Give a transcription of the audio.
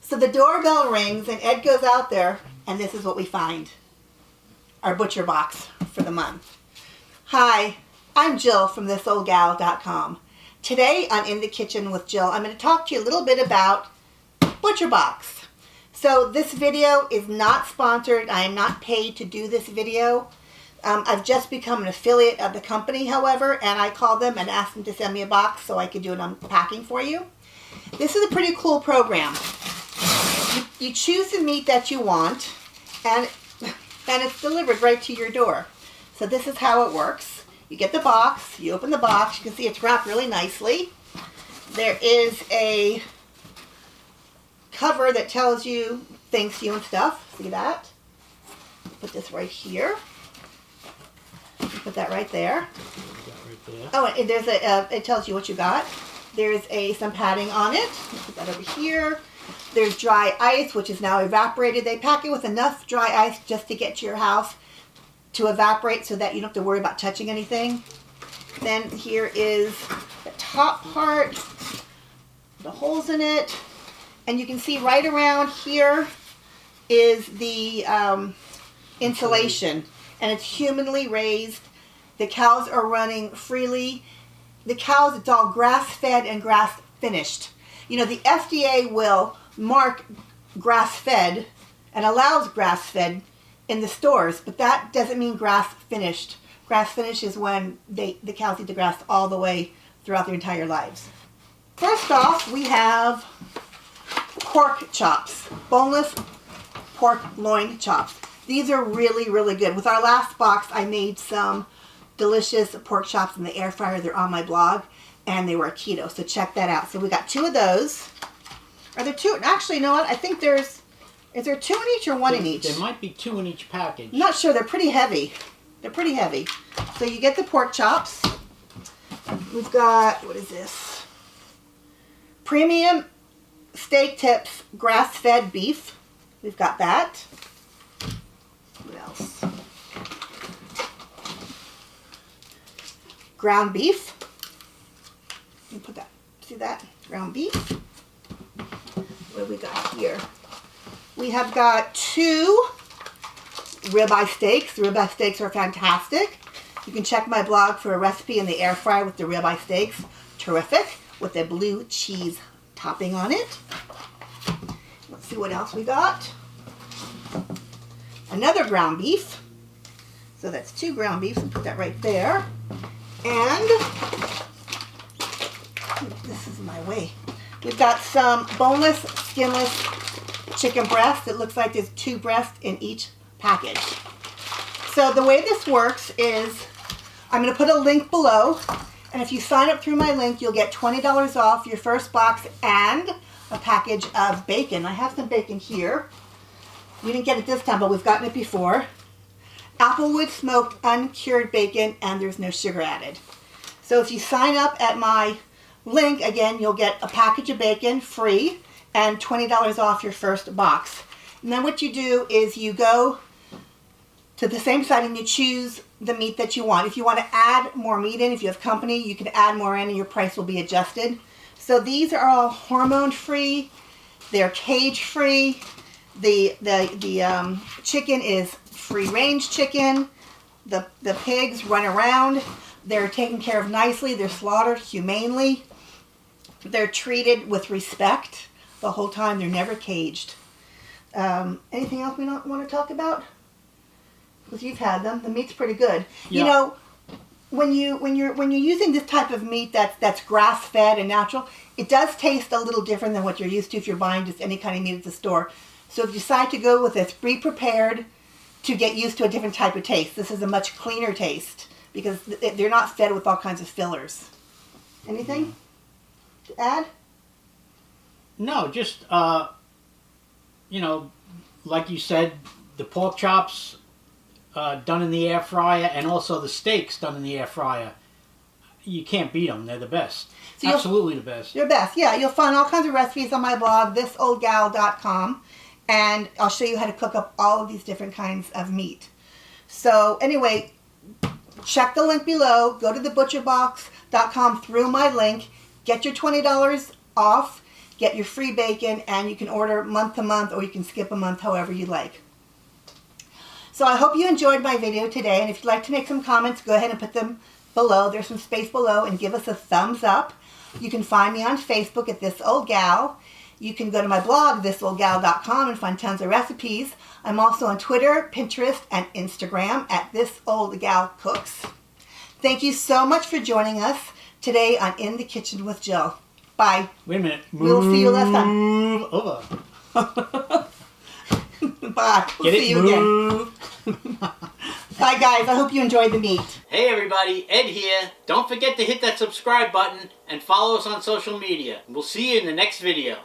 So the doorbell rings and Ed goes out there and this is what we find. Our butcher box for the month. Hi, I'm Jill from thisoldgal.com. Today on In the Kitchen with Jill, I'm going to talk to you a little bit about Butcher Box. So this video is not sponsored. I am not paid to do this video. I've just become an affiliate of the company, however, and I called them and asked them to send me a box so I could do an unpacking for you. This is a pretty cool program. You choose the meat that you want, and it's delivered right to your door. So this is how it works. You get the box, you open the box, you can see it's wrapped really nicely. There is a cover that tells you, thanks you and stuff. See that? Put this right here. Put that right there. Oh, and there's it tells you what you got. There's some padding on it. Put that over here. There's dry ice, which is now evaporated. They pack it with enough dry ice just to get to your house to evaporate so that you don't have to worry about touching anything. Then here is the top part, the holes in it. And you can see right around here is the insulation. And it's humanly raised. The cows are running freely. The cows, it's all grass-fed and grass-finished. You know, the FDA will mark grass-fed and allows grass-fed in the stores, but that doesn't mean grass-finished. Grass-finished is when the cows eat the grass all the way throughout their entire lives. First off, we have pork chops, boneless pork loin chops. These are really, really good. With our last box, I made some delicious pork chops in the air fryer. They're on my blog, and they were keto, so check that out. So we got 2 of those. Are there 2? Actually, you know what? I think is there 2 in each or 1 in each? There might be 2 in each package. I'm not sure. They're pretty heavy. They're pretty heavy. So you get the pork chops. We've got, what is this? Premium steak tips grass-fed beef. We've got that. What else? Ground beef. Let me put that. See that? Ground beef. What have we got here? We have got 2 ribeye steaks. The ribeye steaks are fantastic. You can check my blog for a recipe in the air fryer with the ribeye steaks. Terrific. With the blue cheese topping on it. Let's see what else we got. Another ground beef. So that's 2 ground beefs. I'll put that right there. And this is my way. We've got some boneless, skinless chicken breast. It looks like there's 2 breasts in each package. So the way this works is I'm going to put a link below. And if you sign up through my link, you'll get $20 off your first box and a package of bacon. I have some bacon here. We didn't get it this time, but we've gotten it before. Applewood smoked uncured bacon, and there's no sugar added. So if you sign up at my link, again, you'll get a package of bacon free and $20 off your first box. And then what you do is you go to the same site and you choose the meat that you want. If you want to add more meat in, if you have company, you can add more in and your price will be adjusted. So these are all hormone-free. They're cage-free. The chicken is free-range chicken. The pigs run around. They're taken care of nicely. They're slaughtered humanely. They're treated with respect the whole time. They're never caged. Anything else we don't want to talk about? Because you've had them. The meat's pretty good. Yeah. You know, when you're using this type of meat that's grass-fed and natural, it does taste a little different than what you're used to if you're buying just any kind of meat at the store. So if you decide to go with this, be prepared to get used to a different type of taste. This is a much cleaner taste because they're not fed with all kinds of fillers. Anything to add? No, just, you know, like you said, the pork chops done in the air fryer and also the steaks done in the air fryer. You can't beat them. They're the best. So absolutely the best. They're best. Yeah, you'll find all kinds of recipes on my blog, thisoldgal.com. And I'll show you how to cook up all of these different kinds of meat. So anyway, check the link below. Go to thebutcherbox.com through my link. Get your $20 off. get your free bacon, and you can order month to month, or you can skip a month, however you like. So I hope you enjoyed my video today, and if you'd like to make some comments, go ahead and put them below. There's some space below, and give us a thumbs up. You can find me on Facebook at This Old Gal. You can go to my blog, thisoldgal.com, and find tons of recipes. I'm also on Twitter, Pinterest, and Instagram at This Old Gal Cooks. Thank you so much for joining us today on In the Kitchen with Jill. Bye. Wait a minute. We'll see you next time. Move over. Bye. We'll see you again. Bye, guys. I hope you enjoyed the meat. Hey, everybody. Ed here. Don't forget to hit that subscribe button and follow us on social media. We'll see you in the next video.